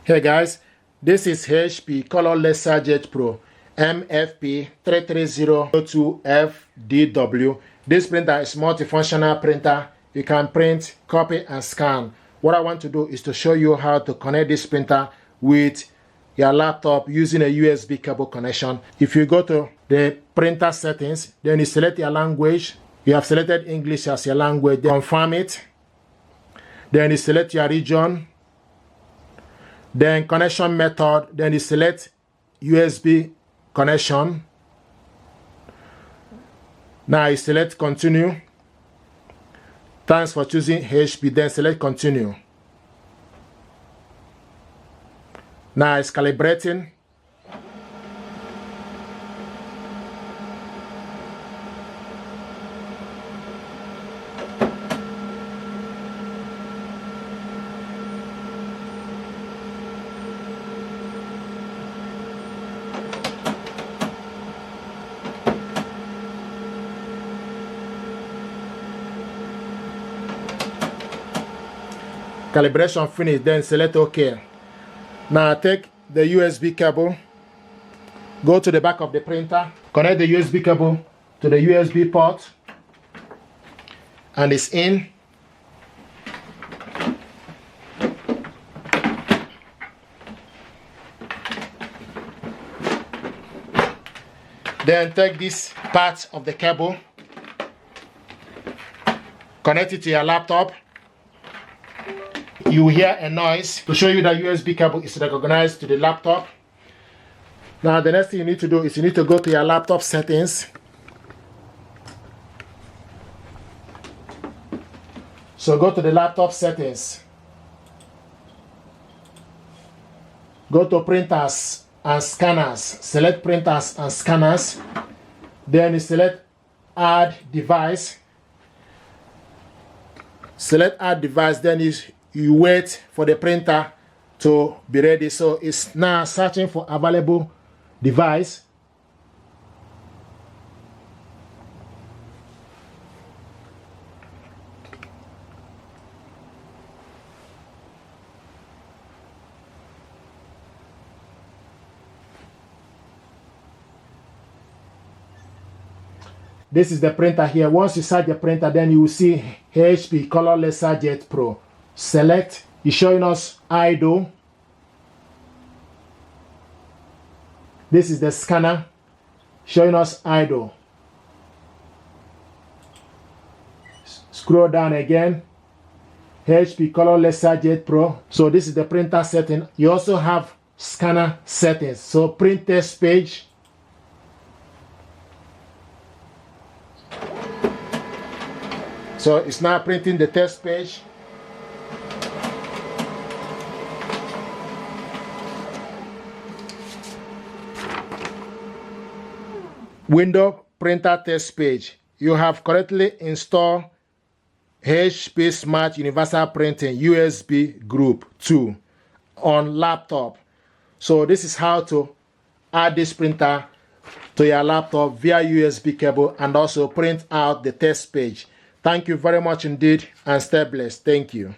Hey guys, this is HP Color Laserjet Pro MFP 33002FDW. This printer is multifunctional printer. You can print, copy, and scan. What I want to do is to show you how to connect this printer with your laptop using a USB cable connection. If you go to the printer settings, then you select your language. You have selected English as your language. Then confirm it. Then you select your region. Then connection method, then you select USB connection. Now you select continue. Thanks for choosing HP, then select continue. Now it's calibrating. Calibration finished, then select OK. Now take the USB cable, go to the back of the printer, connect the USB cable to the USB port, and it's in. Then take this part of the cable, connect it to your laptop. You will hear a noise to show you that USB cable is recognized to the laptop. Now the next thing you need to do is you need to go to your laptop settings. So go to the laptop settings. Go to printers and scanners. Select printers and scanners. Then you select add device. Select add device, then you wait for the printer to be ready. So it's now searching for available device. This is the printer here. Once you search the printer, then you will see HP Color Laserjet Pro. Select, it's showing us idle. This is the scanner showing us idle. Scroll down again. HP Color Laserjet Pro. So this is the printer setting. You also have scanner settings. So print test page. So it's now printing the test page. Window printer test page. You have correctly installed HP Smart Universal Printing USB Group 2 on laptop. So this is how to add this printer to your laptop via USB cable and also print out the test page. Thank you very much indeed and stay blessed. Thank you.